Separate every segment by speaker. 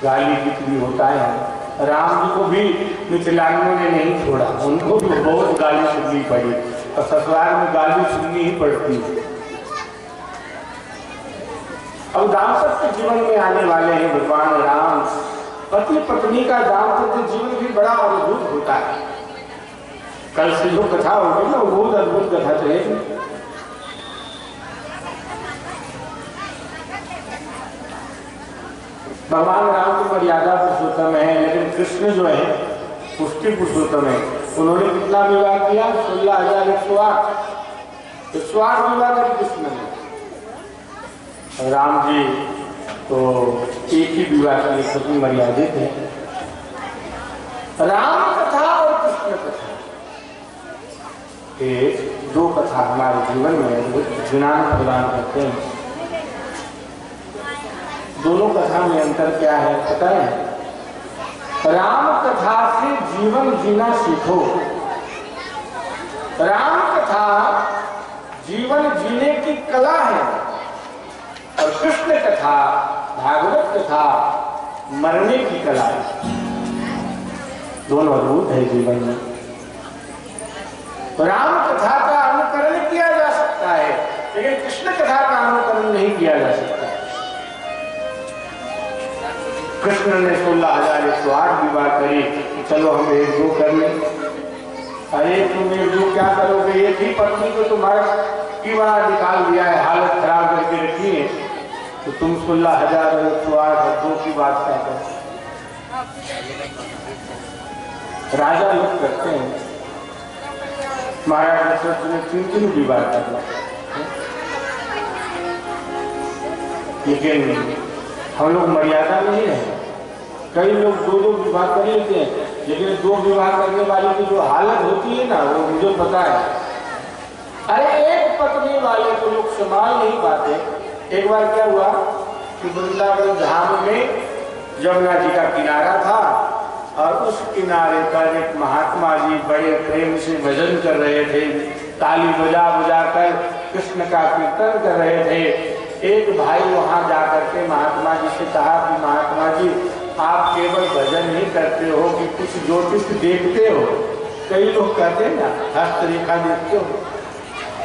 Speaker 1: गाली कितनी होता है। राम जी को भी मिथिलानियों ने नहीं छोड़ा, उनको भी बहुत गाली सुननी पड़ी और ससुराल में गाली सुननी ही पड़ती है। अब दाम्पत्य जीवन में आने वाले हैं भगवान राम। पति पत्नी का दाम्पत्य जीवन भी बड़ा अद्भुत होता है। कल से जो कथा होगी ना, बहुत अद्भुत कथा रहेगी। भगवान राम की मर्यादा पुरुषोत्तम है, लेकिन कृष्ण जो है पुष्टि पुरुषोत्तम है। उन्होंने कितना विवाह किया? 16,108 विवाह कर कृष्ण ने। राम जी तो एक ही विवाह के लिए सभी मर्यादित है। राम कथा और कृष्ण कथा ये दो कथा हमारे जीवन में ज्ञान प्रदान करते हैं। दोनों कथा में अंतर क्या है पता है? राम कथा से जीवन जीना सीखो। राम कथा जीवन जीने की कला है और कृष्ण कथा भागवत कथा मरने की कला है। दोनों अद्भुत है जीवन में। राम कथा का अनुकरण किया जा सकता है, लेकिन कृष्ण कथा का अनुकरण नहीं किया जा सकता। कृष्ण ने 16,108 विवाह करी, चलो हम 1-2 कर लें। अरे तुम 1-2 क्या करोगे? एक ही पत्नी को तुम्हारा विवाह निकाल दिया है, हालत खराब करके रखी है, तो तुम 16,108 की बात क्या करो? राजा लोग करते हैं। महाराज दशरथ ने 3 विवाह कर दिया, लेकिन हम लोग मर्यादा नहीं है। कई लोग 2-2 विवाह कर लेते हैं, लेकिन 2 विवाह करने वाले की जो हालत होती है ना, वो मुझे पता है। अरे एक पत्नी वाले को लोग संभाल नहीं पाते। एक बार क्या हुआ कि वृंदावन धाम में यमुना जी का किनारा था और उस किनारे पर एक महात्मा जी बड़े प्रेम से भजन कर रहे थे, ताली बजा बजा कर कृष्ण का कीर्तन कर रहे थे। एक भाई वहां जाकर के महात्मा जी से कहा कि महात्मा जी आप केवल भजन ही करते हो कि कुछ ज्योतिष देखते हो? कई लोग कहते हैं ना हस्तरेखा देखते हो।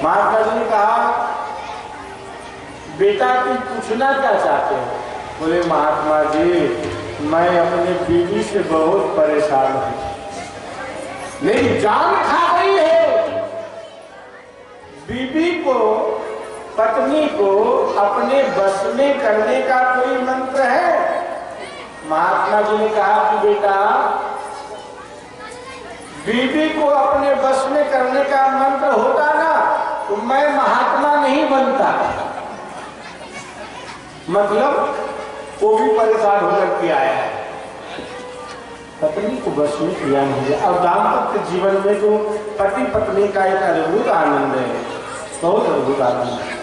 Speaker 1: महात्मा जी ने कहा बेटा तुम पूछना क्या चाहते हो? बोले महात्मा जी मैं अपने बीवी से बहुत परेशान हूं, मेरी जान खा गई है। बीवी को पत्नी को अपने बस में करने का कोई मंत्र है? महात्मा जी ने कहा कि बेटा बीवी को अपने बस में करने का मंत्र होता ना तो मैं महात्मा नहीं बनता। मतलब वो भी परेशान होकर के आया है, पत्नी को बस में किया नहीं है। अब दाम्पत्य जीवन में जो पति पत्नी का एक अद्भुत आनंद है, बहुत अद्भुत आनंद है।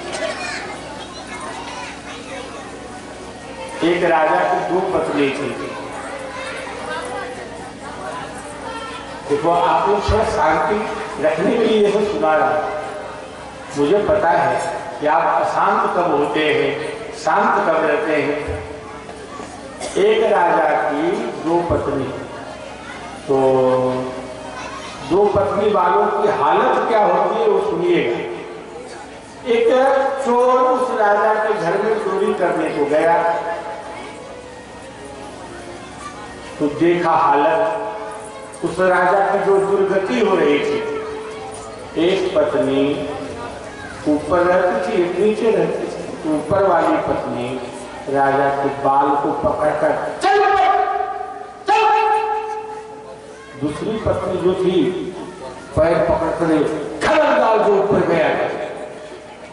Speaker 1: एक राजा की 2 पत्नी थी। देखो आप लोग थोड़ा शांति रखने के लिए यह सुना रहा। मुझे पता है कि आप अशांत कब होते हैं, शांत कब रहते हैं। एक राजा की 2 पत्नी, तो 2 पत्नी वालों की हालत क्या होती है वो सुनिएगा। एक चोर उस राजा के घर में चोरी करने को गया तो देखा हालत, उस राजा की जो दुर्गति हो रही थी। एक पत्नी ऊपर रहती थी, एक नीचे रहती थी। ऊपर वाली पत्नी राजा के बाल को पकड़कर चल दूसरी पत्नी जो थी पैर पकड़कर खबरदार जो ऊपर गया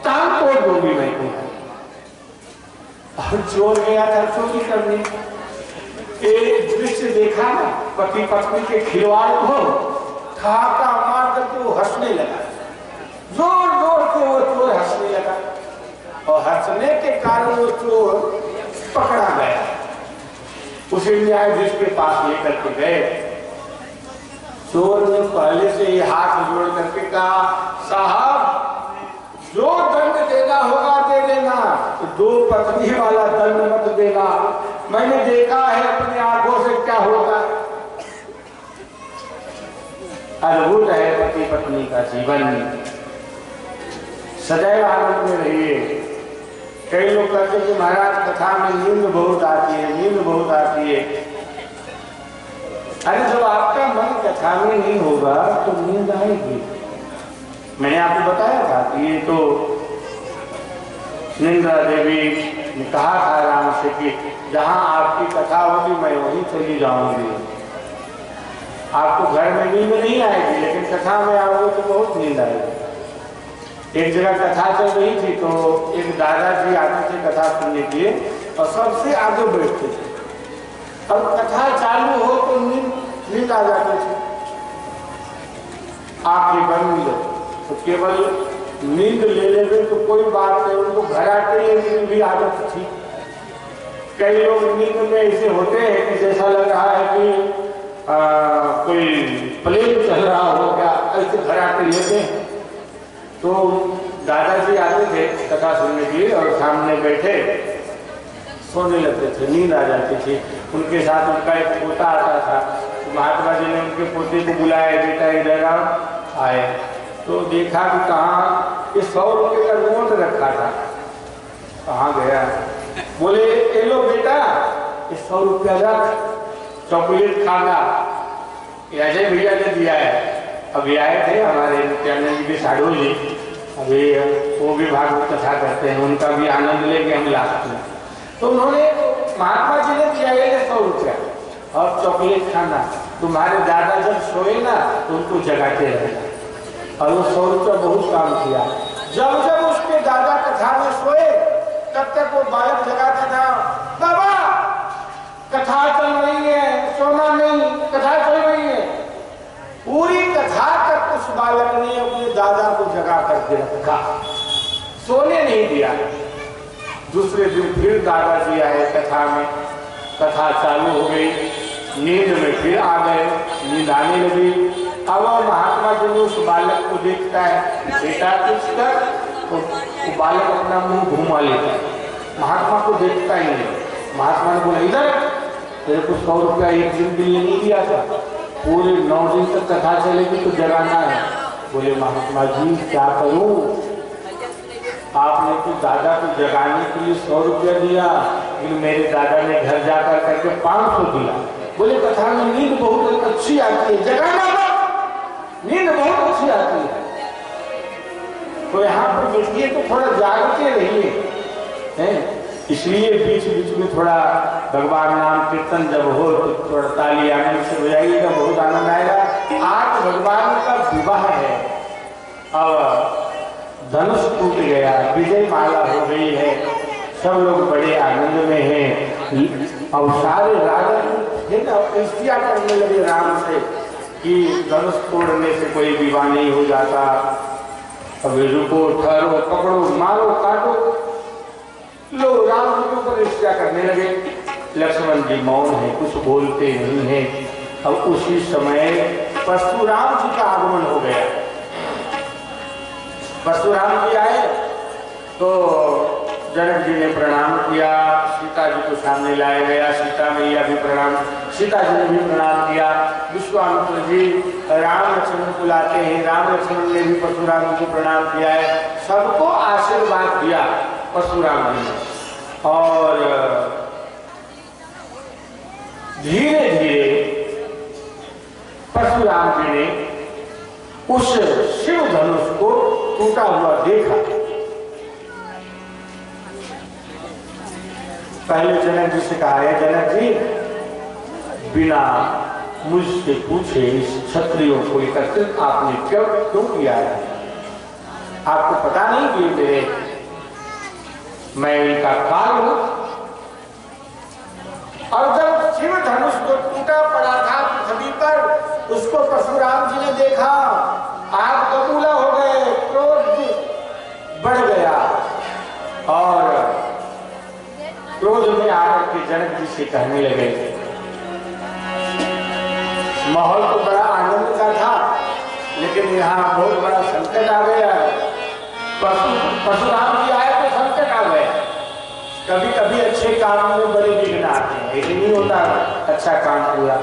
Speaker 1: टांग तोड़ दूंगी मैं तुम्हें। और चोर गया था चोरी करने। एक दृश्य देखा ना पति पत्नी के खिलवाड़ को, ठहाका मार करके वो हंसने लगा, जोर जोर से वो चोर हंसने लगा और हंसने के कारण वो चोर पकड़ा गया। उसे न्यायाधीश के पास लेकर के गए। चोर ने पहले से ही हाथ जोड़ करके कहा साहब जो दंड देना होगा दे देना, तो 2 पत्नी वाला दंड मत देना। मैंने देखा है अद्भुत है पति पत्नी का जीवन, सदैव आनंद में रहिए। कई लोग कहते हैं कि महाराज कथा में नींद बहुत आती है, नींद बहुत आती है। अरे जब आपका मन कथा में नहीं होगा तो नींद आएगी। मैंने आपको बताया था कि ये तो निंदा देवी ने कहा था राम से कि जहां आपकी कथा होगी मैं वहीं चली जाऊंगी। आपको घर में नींद नहीं आएगी, लेकिन कथा में आओगे तो बहुत नींद आएगी। एक जगह कथा चल रही थी तो एक दादाजी आते थे कथा सुनने के लिए और सबसे आगे बैठते थे। और कथा चालू हो तो नींद आ जाती थी। आंखें बंद तो केवल नींद ले लेते तो कोई बात नहीं, उनको घर आते ही भी आदत थी। कई लोग नींद में ऐसे होते हैं कि जैसा लग रहा है कि कोई प्लेन चल रहा हो क्या, ऐसे घर आते लेते हैं। तो दादाजी आते थे कथा सुनने के लिए और सामने बैठे सोने लगते थे, नींद आ जाती थी। उनके साथ उनका एक पोता आता था, महात्मा जी ने उनके पोते को बुलाया, बेटा इधर आए। तो देखा कि कहाँ ये 100 रुपये का नोट रखा था, कहाँ गया। बोले ये लो बेटा ये 100 रुपया रख, चॉकलेट खाना। अजय भैया ने दिया है। अभी आए थे हमारे नित्यानंद जी के साधु जी, अभी वो भी भागवत कथा करते हैं, उनका भी आनंद लेके हम लाते हैं। तो उन्होंने महात्मा जी ने दिया ये 100 रुपया और चॉकलेट खाना। तुम्हारे दादा जब सोए ना तो उनको जगाते रहे और वो 100 रुपया बहुत काम किया। जब जब उसके दादा कथा में सोए तब तक वो बालक जगाता था, बाबा कथा चल रही है, सोना नहीं, कथा चल रही है। पूरी कथा तक उस बालक ने अपने दादा को जगा करके रखा, सोने नहीं दिया। दूसरे दिन फिर दादाजी आए कथा में, कथा चालू हो गई, नींद में फिर आ गए, नींद आने लगी। अब महात्मा जी ने उस बालक को देखता है, बेटा कुछ कर, तो वो बालक अपना मुंह घुमा लेता है, महात्मा को देखता ही नहीं। महात्मा ने बोला इधर तेरे को 100 रुपया एक दिन के लिए नहीं दिया था, पूरे 9 दिन तक कथा चलेगी तो जगाना है। बोले महात्मा जी क्या करूं, आपने तो दादा को जगाने के लिए 100 रुपया दिया, लेकिन मेरे दादा ने घर जाकर करके 500 दिया। बोले कथा में नींद बहुत अच्छी आती है, जगाना नींद बहुत अच्छी आती है। तो यहाँ पर बैठिए तो थोड़ा जागते रहिए, हैं? इसलिए बीच बीच में थोड़ा भगवान नाम कीर्तन जब हो तो थोड़ा ताली आनंद से बजाइएगा, बहुत आनंद आएगा। आज भगवान का विवाह है, अब धनुष टूट गया, विजय माला हो गई है, सब लोग बड़े आनंद में हैं। और सारे राजा है ना ईर्ष्या करने लगे राम से कि धनुष तोड़ने से कोई विवाह नहीं हो जाता। अब रुको, ठहरो, पकड़ो, मारो, काटो, लोग राम जी के ऊपर ईर्ष्या करने लगे। लक्ष्मण जी मौन है, कुछ बोलते नहीं है। अब उसी समय परशुराम जी का आगमन हो गया। परशुराम जी आए तो जनक जी ने प्रणाम किया, सीता जी को सामने लाया गया, सीता मैया भी प्रणाम, सीता जी ने भी प्रणाम किया। विश्वामित्र जी राम लक्ष्मण को लाते हैं, राम लक्ष्मण ने भी परशुराम जी को प्रणाम किया है। सबको आशीर्वाद दिया परशुराम जी ने। और धीरे धीरे परशुराम जी ने उस शिव धनुष को टूटा हुआ देखा। पहले जनक जी से कहा है, जनक जी बिना मुझसे पूछे इस क्षत्रियों को एकत्रित आपने क्यों किया है? आपको पता नहीं कि मैं इनका काल हूं। और जब शिव धनुष को टूटा पड़ा था पृथ्वी पर, उसको परशुराम जी ने देखा, आग बबूला हो गए, क्रोध बढ़ गया और क्रोध में आकर के जनक जी से कहने लगे। माहौल तो बड़ा आनंद का था, लेकिन यहाँ बहुत बड़ा संकट आ गया। परशुराम जी आए तो संकट आ गए। कभी कभी अच्छे काम में बड़े विघ्न आते हैं, ऐसे नहीं होता अच्छा काम पूरा।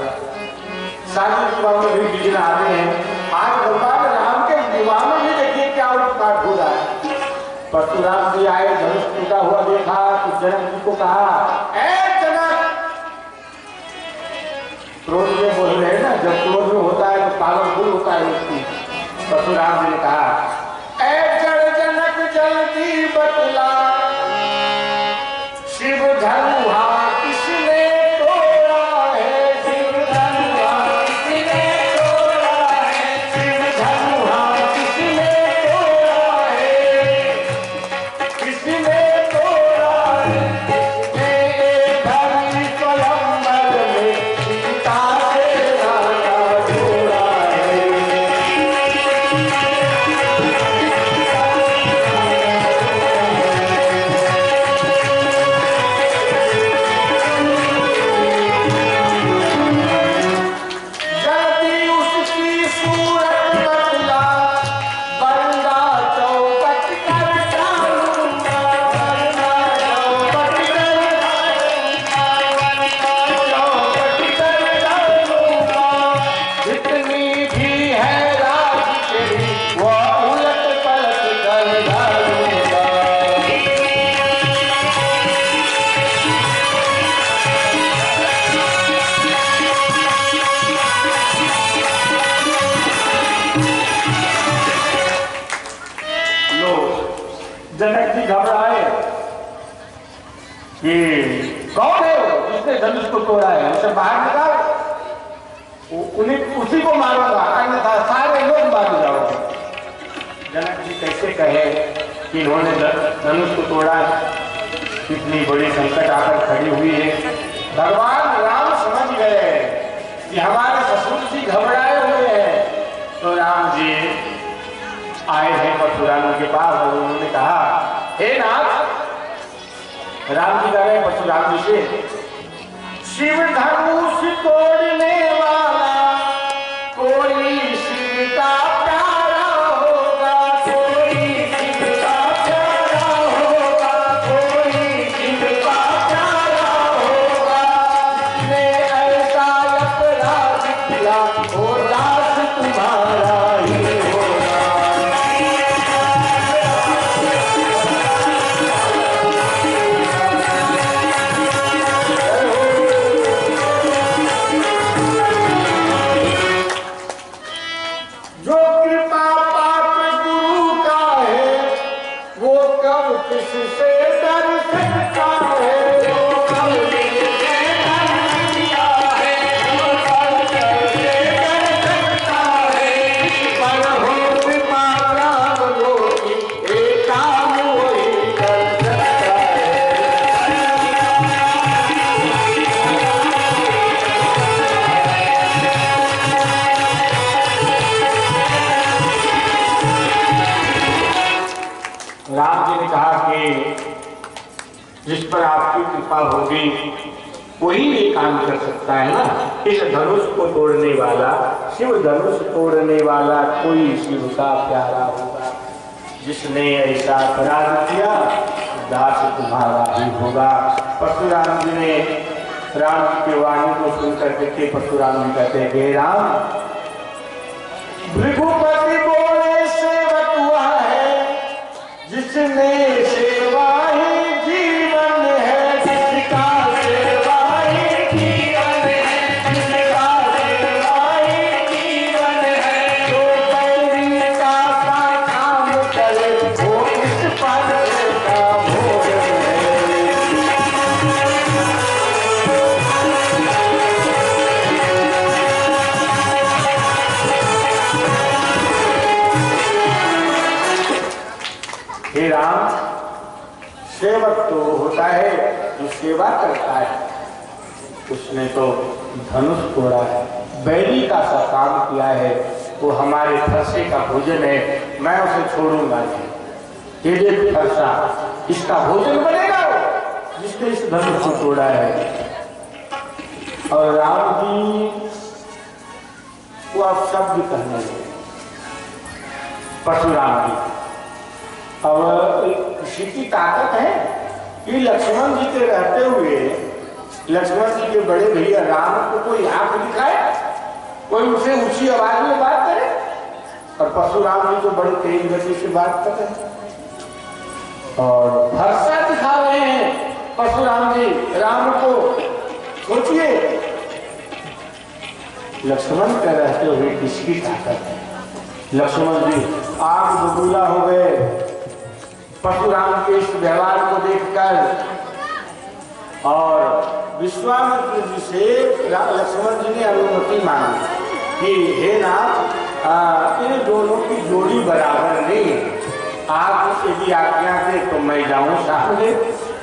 Speaker 1: शादी विवाह में भी विघ्न आते हैं। आज भगवान राम के विवाह में भी देखिए क्या उत्पात हो रहा है। परशुराम जी आए, धनुष टूटा हुआ देखा तो जनक जी को कहा, ऐ जनक, क्रोध में बोल रहे हैं ना, जब क्रोध में होता है तो पावरफुल होता है व्यक्ति। परशुराम जी ने कहा, ऐ जनक जल्दी बतला, शिव धनुहा किसने तोड़ा है, शिव धनुहा किसने तोड़ा है, शिव धनुहा किसने तोड़ा है, किसने तोड़ा है, किसने धरती स्वयंवर में सीता से नाता जोड़ा है। जनक जी घबराए कि कौन है वो जिसने धनुष को तोड़ा है, उसे बाहर निकाल, उन्हीं उसी को मारूंगा, अन्यथा सारे लोग मार जाओगे। जनक जी कैसे कहे कि इन्होंने धनुष को तोड़ा, इतनी बड़ी संकट आकर खड़ी हुई है। भगवान राम समझ गए कि हमारे ससुर जी घबराए हुए हैं, तो राम जी आए हैं परशुराम के पास और उन्होंने कहा, हे नाथ, राम जी कह रहे परशुराम जी से, शिव धनुष तोड़ने वाला कोई शिव का प्यारा होगा, कोई शिव का प्यारा होगा, कोई शिव का प्यारा होगा, जिसने ऐसा अपराध किया वो दास तुम्हारा ही होगा। जो कृपा पात्र गुरु का है वो कब किससे डर सकता है, जो कब किससे डर सकता है, जो कब किससे डर सकता है, पर हो कृपा राम लोगी एक काम वही कर सकता है। राम जी ने कहा कि जिस पर आपकी कृपा होगी वही ये काम कर सकता है ना। इस धनुष को तोड़ने वाला, शिव धनुष तोड़ने वाला कोई शिव का प्यारा होगा, जिसने ऐसा अपराध किया दास तुम्हारा ही होगा। परशुराम जी ने राम जी की वाणी को सुनकर के परशुराम जी कहते हैं, हे राम, भृगुपति बोले सेवक हुआ है, जिसने सेवा ही जीवन है, जिसका सेवा ही जीवन है, जिसका सेवा ही जीवन है, जो बैरी का काम करे वो इस पद का भोजन है। हे राम, सेवक तो होता है जो सेवा करता है, उसने तो धनुष तोड़ा है, बैरी का सा काम किया है, वो हमारे फरसे का भोजन है, मैं उसे छोड़ूंगा नहीं। ये फरसा इसका भोजन बनेगा वो जिसने इस धनुष को तोड़ा है। और राम जी वो अब शब्द कहने लगे, परशुराम जी, अब किसी की ताकत है कि लक्ष्मण जी के रहते हुए लक्ष्मण जी के बड़े भैया राम को कोई आंख दिखाए, कोई उसे ऊंची आवाज में बात करे? और परशुराम जी तो बड़ी तेज गति से बात कर रहे हैं और भरोसा दिखा रहे हैं परशुराम जी राम को। सोचिए लक्ष्मण के रहते हुए किसकी ताकत है। लक्ष्मण जी आग बबूला हो गए परशुराम के इस व्यवहार को देखकर और विश्वामित्र जी से लक्ष्मण जी ने अनुमति मांगी कि हे नाथ इन दोनों की जोड़ी बराबर नहीं है, आप यदि आज्ञा दे तो मैं जाऊं सामने।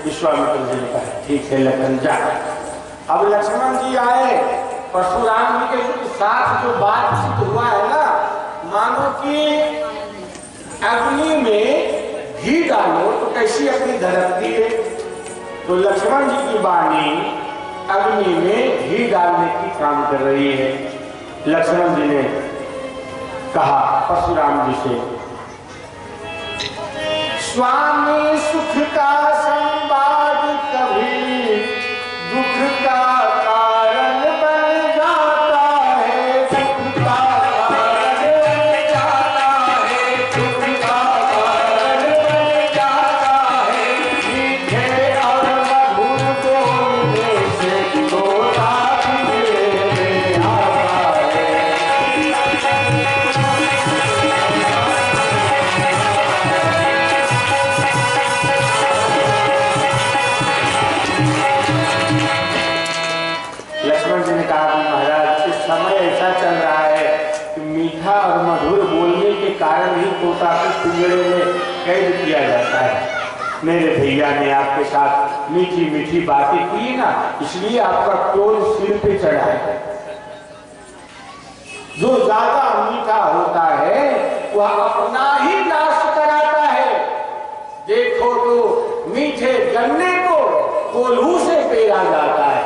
Speaker 1: विश्वामित्र जी ने कहा ठीक है लखन जा। अब लक्ष्मण जी आए परशुराम जी के साथ जो बातचीत हुआ है ना, मानो कि अग्नि में घी डालो तो कैसी अग्नि धड़कती है, तो लक्ष्मण जी की वाणी अग्नि में घी डालने की काम कर रही है। लक्ष्मण जी ने कहा परशुराम जी से स्वामी सुख का संवाद कभी दुख का कारण बन जाता है, सुख का कारण बन जाता है, दुख का कारण बन जाता है, मीठे और मधुर बोलने से तोता भी मेरे आता है। लक्ष्मण जी ने कहा कि महाराज इस समय ऐसा चल रहा है कि मीठा और मधुर बोलने के कारण ही तोता को पिंजरे में कैद किया जाता है। मेरे भैया ने आपके साथ मीठी मीठी बातें की ना, इसलिए आपका क्रोध सिर पे चढ़ा है। जो ज्यादा मीठा होता है वह अपना ही नाश कराता है। देखो तो मीठे गन्ने को कोल्हू से पेरा जाता है।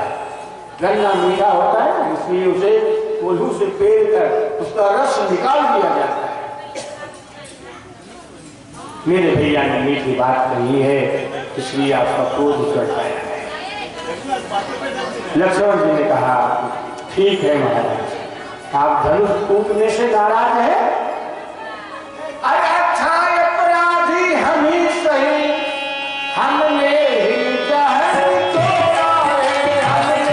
Speaker 1: गन्ना मीठा होता है इसलिए उसे कोल्हू से पेर कर उसका रस निकाल दिया जाता है। मेरे भैया ने मीठी बात कही है इसलिए आपका क्रोध चढ़ पाया है। लक्ष्मण जी ने कहा ठीक है महाराज, आप धनुष टूटने से नाराज है। अरे अच्छा अपराधी हम ही सही, हमने ही जहर तोड़ा है, हमने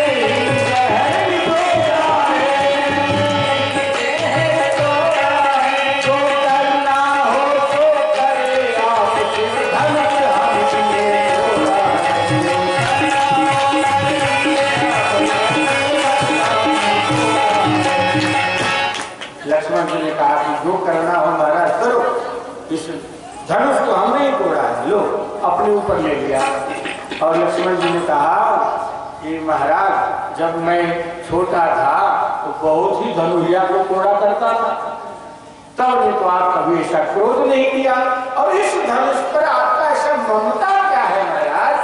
Speaker 1: ही जहर तोड़ा है, जो करना हो तो करे आप, धनुष हमने तोड़ा लक्ष्मण जी ने कहा कि जो करना हो महाराज करो, इस धनुष को हमने ही तोड़ा है, लो अपने ऊपर ले लिया। और लक्ष्मण जी ने कहा कि महाराज जब मैं छोटा था तो बहुत ही धनुषिया को तोड़ा करता था, तब ने तो आप कभी ऐसा क्रोध नहीं किया, और इस धनुष पर आपका ऐसा ममता क्या है महाराज।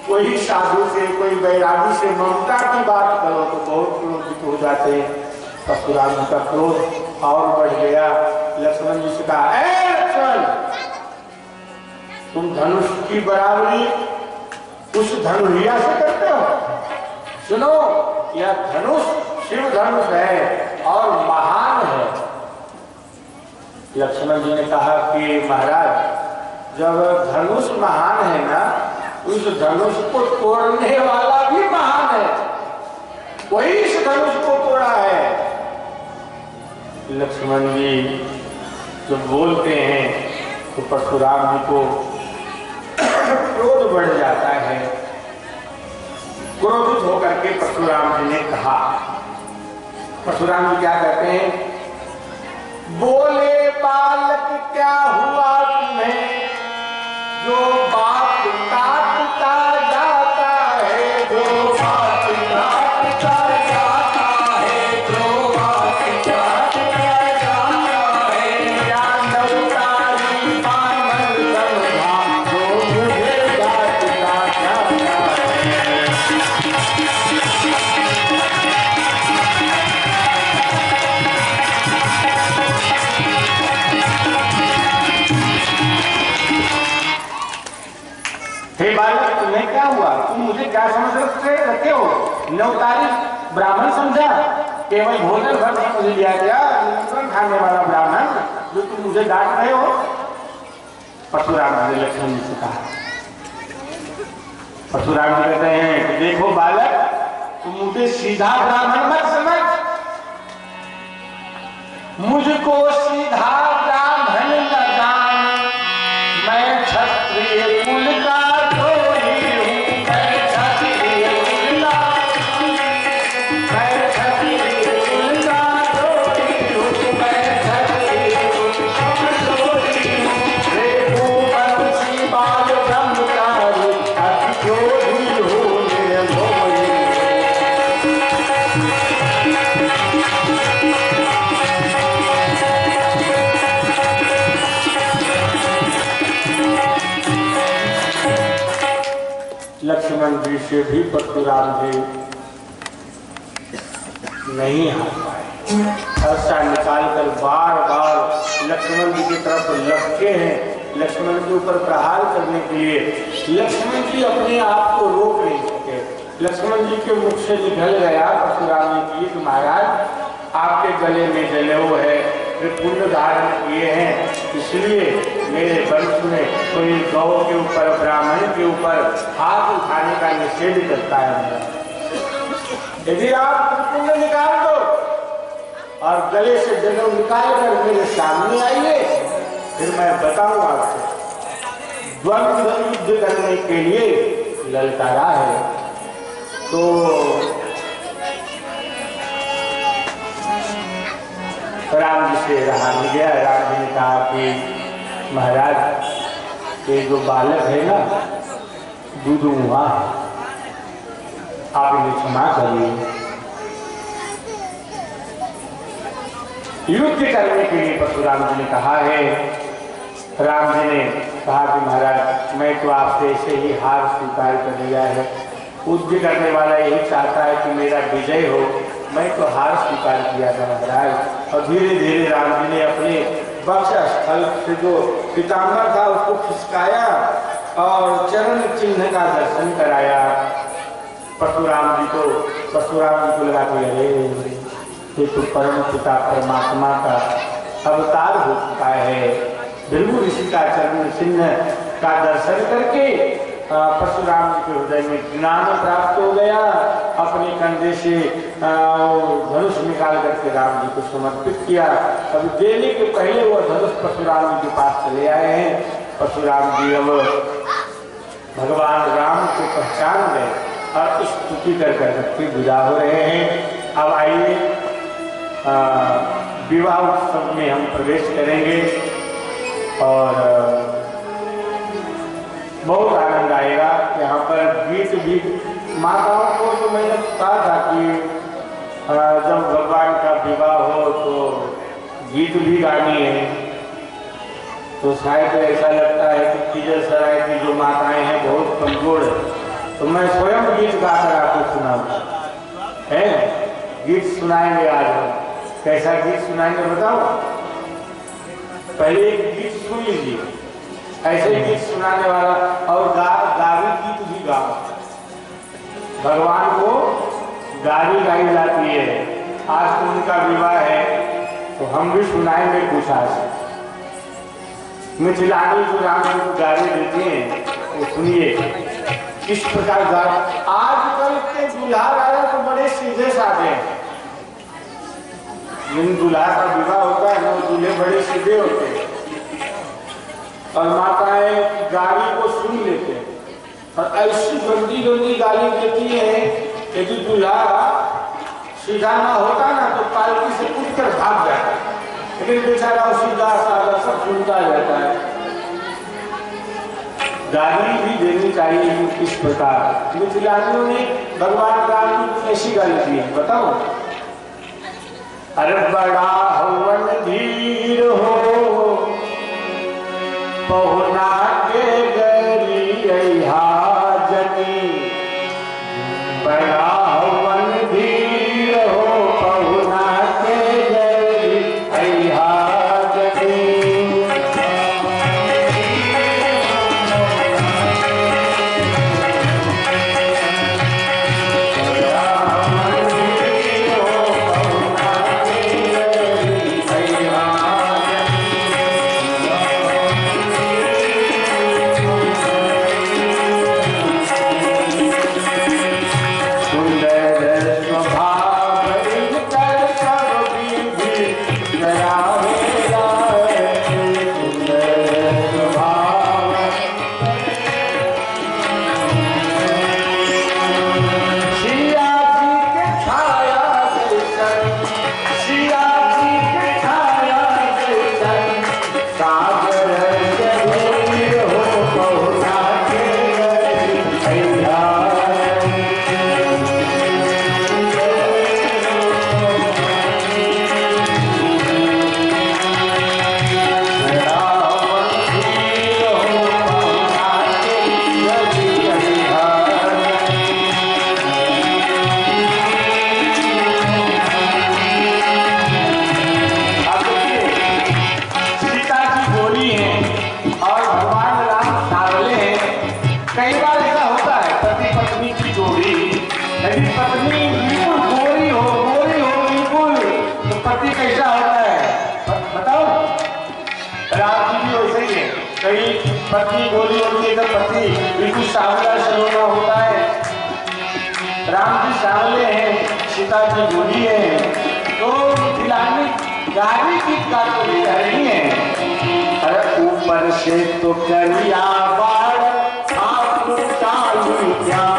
Speaker 1: कोई साधु से कोई बैरागी से ममता की बात करो तो बहुत क्रोधित हो जाते हैं। परशुराम जी का क्रोध और बढ़ गया। लक्ष्मण जी से कहा ए लक्ष्मण, तुम धनुष की बराबरी उस धनुषिया से करते हो। सुनो, यह धनुष शिव धनुष है और महान है। लक्ष्मण जी ने कहा कि महाराज जब धनुष महान है ना, उस धनुष को तोड़ने वाला भी महान है, वही इस धनुष को तोड़ा है। लक्ष्मण जी जब बोलते हैं तो परशुराम जी को क्रोध बढ़ जाता है। क्रोधित होकर के परशुराम जी ने कहा, परशुराम जी क्या कहते हैं, बोले बालक क्या हुआ तुम्हें, जो बात काटता जाता है, जो बात काटता जाता है, जो बात काटता जाता है, या नवतारी पामल समझा, जो मुझे काटता जाता है। हे बालक तुम्हें क्या हुआ, तुम मुझे क्या समझ रखे हो, नवतारी ब्राह्मण समझा, केवल भोजन भर समझ लिया क्या? निमंत्रण खाने वाला ब्राह्मण जो तुम मुझे डांट रहे हो? परशुराम जी ने लक्ष्मण जी से कहा। परशुराम जी कहते हैं कि देखो बालक, तुम मुझे सीधा ब्राह्मण मत समझ, मुझको सीधा ब्राह्मण न जान, मैं क्षत्रिय कुल का द्रोही हूँ, मैं क्षत्रिय कुल का, मैं क्षत्रिय कुल का द्रोही हूँ, मैं क्षत्रिय कुल का द्रोही हूँ, रघुवंशी बाल ब्रह्मचारी अति क्रोधी हूँ निर्मोही। लक्ष्मण जी से भी परशुराम जी नहीं हार पाए। फरसा निकालकर बार बार लक्ष्मण जी की तरफ लपके हैं, लक्ष्मण के ऊपर प्रहार करने के लिए। लक्ष्मण जी अपने आप को रोक नहीं सके। लक्ष्मण जी के मुख से निकल गया परशुराम जी की, महाराज आपके गले में जनेऊ है, वे पुण्य धारण किए हैं, इसलिए मेरे वंश में कोई गौ के ऊपर, ब्राह्मण के ऊपर हाथ उठाने का निषेध करता है। यदि आप पुण्य निकाल दो और गले से जनेऊ निकाल कर मेरे सामने आइए, फिर मैं बताऊंगा आपसे। द्वंद्व युद्ध करने के लिए ललकारा है। तो राम जी से रहा नहीं गया। राम जी ने कहा कि महाराज ये जो बालक है ना, दूध हुआ है, आप इन्हें क्षमा करिए। युद्ध करने के लिए परशुराम जी ने कहा है। राम जी ने कहा कि महाराज मैं तो आपसे ऐसे ही हार स्वीकार कर लिया है, युद्ध करने वाला यही चाहता है कि मेरा विजय हो, मैं तो हार स्वीकार किया था महाराज। और धीरे धीरे राम जी ने अपने वक्षस्थल से जो पीताम्बर था उसको खिसकाया और चरण चिन्ह का दर्शन कराया परशुराम जी को। परशुराम जी को लगा कि अरे ये तो परम पिता परमात्मा का अवतार हो चुका है। भृगु ऋषि का चरण चिन्ह का दर्शन करके परशुराम जी के हृदय में ज्ञान प्राप्त हो गया। अपने कंधे से धनुष निकाल करके राम जी को समर्पित किया। अभी देने के पहले वो धनुष परशुराम जी के पास चले आए हैं। परशुराम जी अब भगवान राम को पहचान गए और स्तुति कर करके विदा हो रहे हैं। अब आइए विवाह उत्सव में हम प्रवेश करेंगे और बहुत आनंद आएगा। यहाँ पर गीत भी माताओं को तो मैंने कहा था कि जब भगवान का विवाह हो तो गीत भी गानी है। तो शायद ऐसा लगता है कि खिजरसराय की जो माताएं हैं बहुत कमजोर है, तो मैं स्वयं गीत गाकर आपको सुनाऊंगा। है गीत सुनाएंगे आज हम। कैसा गीत सुनाएंगे बताओ? पहले एक गीत सुन लीजिए, ऐसे गीत सुनाने वाला और गावी गीत भी गाओ। भगवान को गाली गाई जाती है। आज तो उनका विवाह है तो हम भी सुनाएंगे कुछ। आज मिथिलानी जो राम जी को गाली देते हैं वो सुनिए किस प्रकार गा। आजकल के दूल्हा वाले तो बड़े सीधे साधे हैं। जिन दूल्हा का विवाह होता है ना वो दूल्हे बड़े सीधे होते हैं और माताएं गाली को सुन लेते हैं और ऐसी गंदी गंदी गाली देती है। यदि दूल्हा सीधा ना होता ना तो पालकी से कूदकर भाग जाता, लेकिन बेचारा सीधा साधा सब सुनता रहता है। गाली भी देनी चाहिए इस प्रकार। मिथिलानियों ने भगवान राम की कैसी गाली दी है बताओ? अरे बड़ा हवन धीर हो पहुना के गरी हाजनी, बड़ा हवन धीर हो पहुना के गरी हाजनी। बड़ा हवन धीर हो कई बार ऐसा होता है पति पत्नी की जोड़ी, यदि पत्नी बिल्कुल गोरी हो बिल्कुल, तो पति कैसा होता है बताओ? राम जी भी वैसे ही है, कई पत्नी गोरी होती है तो पति बिल्कुल सांवला सलोना होता है। राम जी सांवले हैं, सीता जी गोरी है, तो दिलाने गाड़ी की कार को ले जा रही है। अरे ऊपर से तो करिया बाड़ आप चालू ध्यान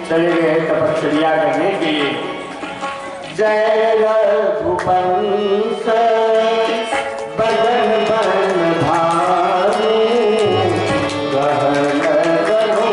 Speaker 1: चले गए तपस्या करने के लिए। जय रघुवंश बदन बन भानु गहन गनो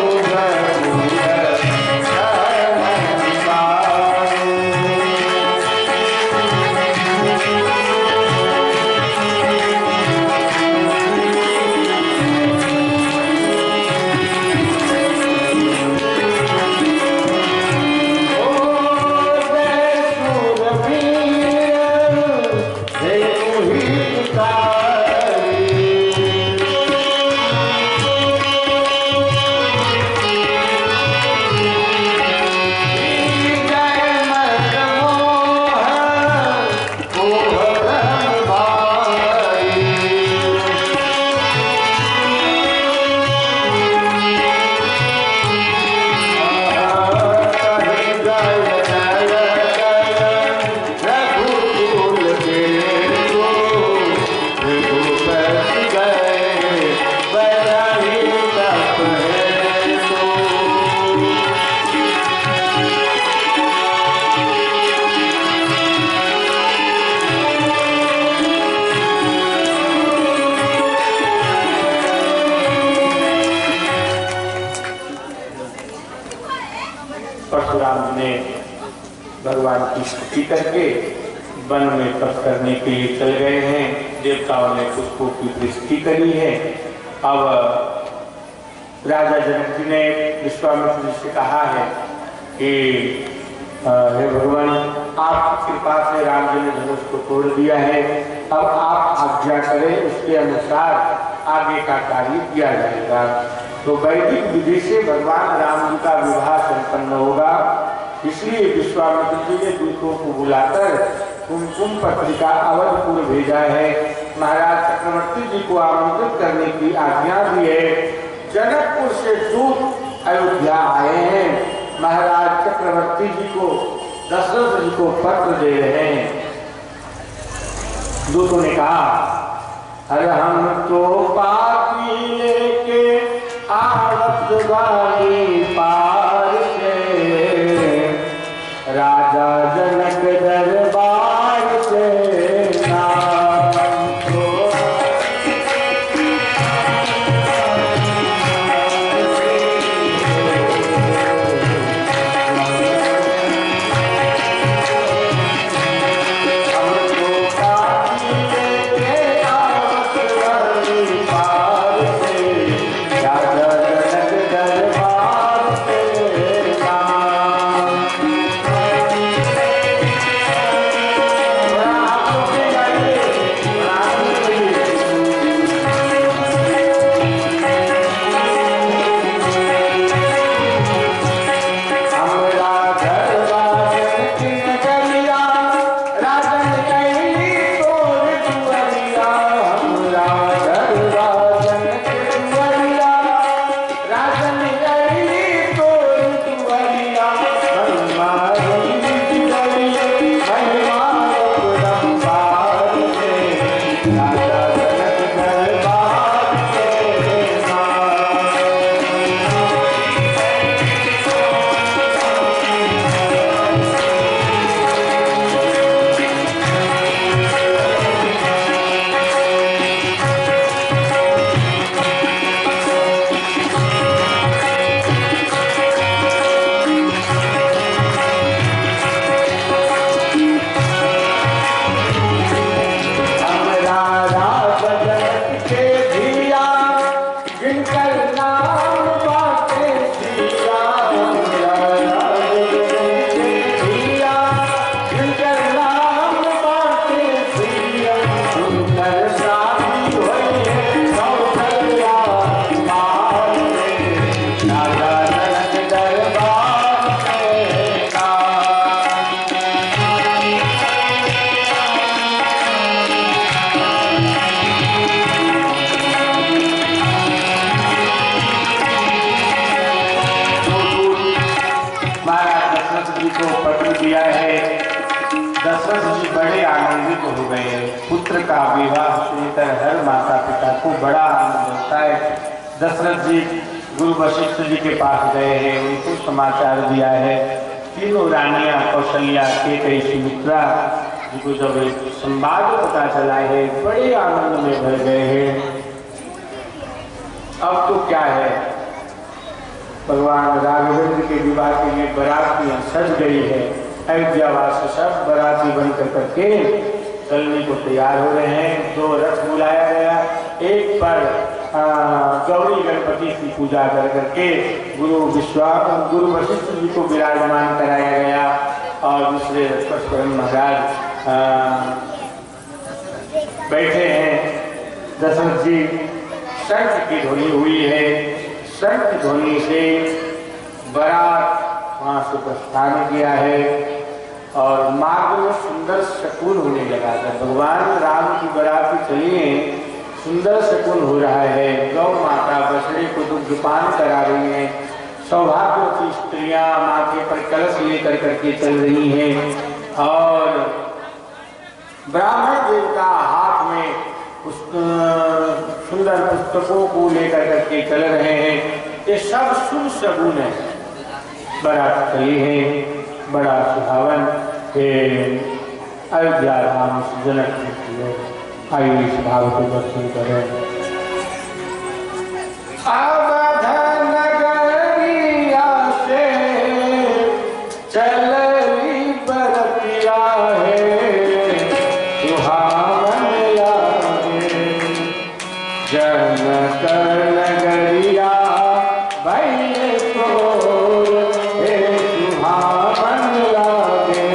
Speaker 1: परशुराम ने भगवान की स्तुति करके वन में तप करने के लिए चल गए हैं। देवताओं ने पुष्पों की वृष्टि करी है। अब राजा जनक जी ने विश्वामित्र जी से कहा है कि हे भगवान, आपकी कृपा से राम जी ने धनुष को तोड़ दिया है, अब आप आज्ञा करें, उसके अनुसार आगे का कार्य किया जाएगा। तो वैदिक विधि से भगवान राम जी का विवाह संपन्न होगा। इसलिए विश्वामित्र जी ने दूतों को बुलाकर कुमकुम पत्रिका अवधपुर भेजा है। महाराज चक्रवर्ती जी को आमंत्रित करने की आज्ञा दी है। जनकपुर से दूत अयोध्या आए हैं। महाराज चक्रवर्ती जी को, दशरथ जी को पत्र दे रहे हैं। दूतों ने कहा, अरे हम तो पापी लेके आवत वाली पार से, राजा जनक दरबार से नाम को आनंदित हो गए। पुत्र का विवाह सुनकर हर माता पिता को बड़ा आनंद होता है। दशरथ जी गुरु वशिष्ठ जी के पास गए हैं, उनको समाचार दिया है। तीनों रानियां कौशल्या, केकई, सुमित्रा जी को जब संवाद पता चला है, बड़े आनंद में भर गए हैं। अब तो क्या है, भगवान राघवेंद्र के विवाह के लिए बारातियां सज गई है। अयोध्यावासी सब बाराती बनकर करके चलने को तैयार हो रहे हैं। 2 रथ बुलाया गया, एक पर गौरी गणपति की पूजा कर करके गुरु वशिष्ठ जी को विराजमान कराया गया और दूसरे रथ पर स्वयं महाराज बैठे हैं। दशरथ जी शंख की ध्वनि हुई है, शंख ध्वनि से बारात वहां से प्रस्थान किया है और मार्ग में सुंदर शकुन होने लगा था। भगवान राम की बारात चली है, सुंदर शकुन हो रहा है। गौ माता बछड़े को दुग्धपान करा रही है। सौभाग्यवती स्त्रियां माथे पर कलश लेकर करके चल रही हैं और ब्राह्मण देवता हाथ में सुंदर पुस्तकों को लेकर करके चल रहे हैं। ये सब शुभ शगुन है। बारात चली है, बड़ा सुहावन अयोध्या राम जनक है। आइए इस भाव को दर्शन करें। अवध नगरिया से चली बरतिया है, सुहावन लागे जनक नगरिया भैले तोर हे सुहावन लागे।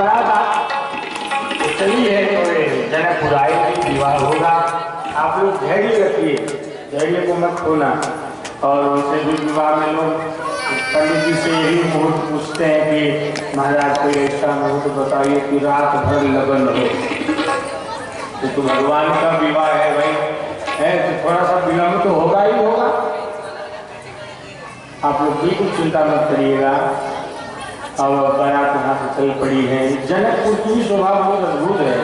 Speaker 1: बारात चली है तो जनकपुर आएगी, विवाह होगा। आप लोग धैर्य रखिए, धैर्य को मत खोना। और उनसे भी विवाह में लोग पंडित जी से यही मुहूर्त पूछते हैं कि महाराज कोई ऐसा मुहूर्त बताइए कि रात भर लगन हो। तो भगवान का विवाह है भाई, है तो थोड़ा सा विलम्ब तो होगा ही होगा। आप लोग बिल्कुल चिंता मत करिएगा। अब बारात यहाँ से चल पड़ी है। जनकपुर की भी शोभा बहुत अद्भुत है।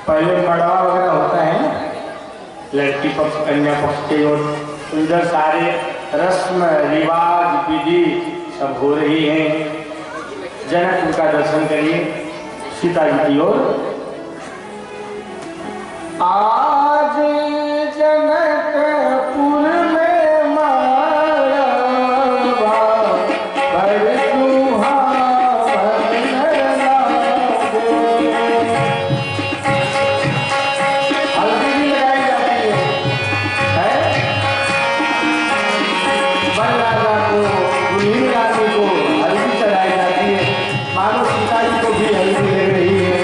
Speaker 1: पहले मड़वा वगैरह होता है ना, लड़की पक्ष कन्या पक्ष के ओर सुंदर सारे रस्म रिवाज विधि सब हो रही है। जनकपुर का दर्शन करिए सीता जी की ओर। आज जनकपुर में माया बड़ सुहावन लागे। हल्दी भी लगाई जाती है? बल्लागा को, दुल्हन रानी को हल्दी चढ़ाई जाती है। मानो सीता जी को भी हल्दी ले रही है।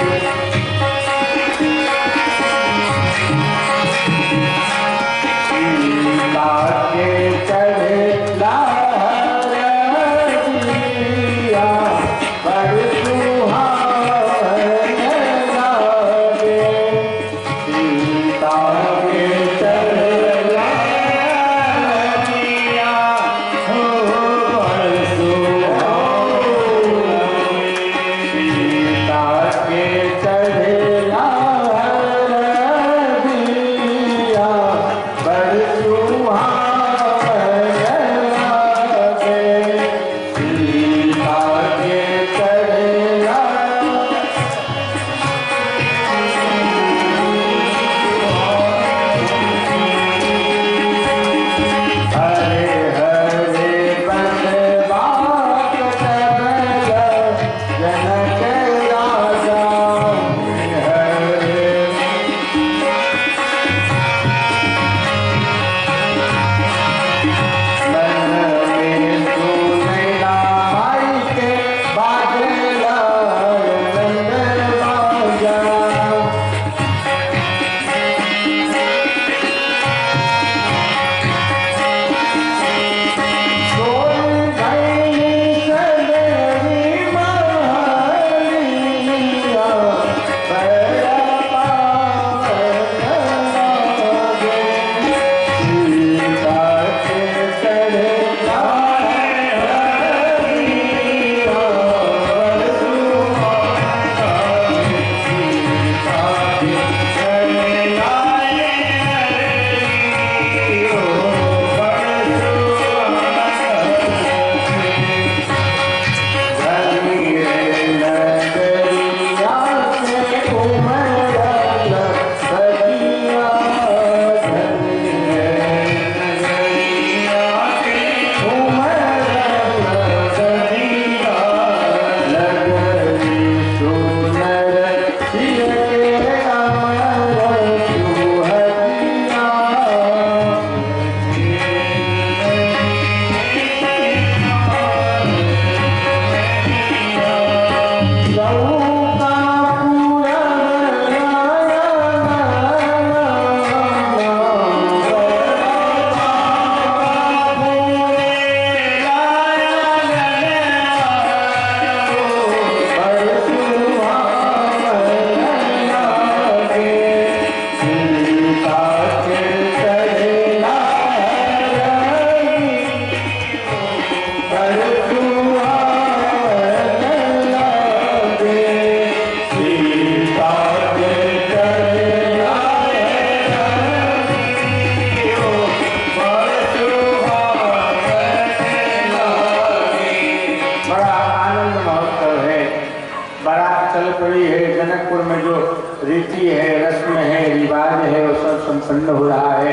Speaker 1: रीति है, रस्म है, रिवाज है, वो सब संपन्न हो रहा है।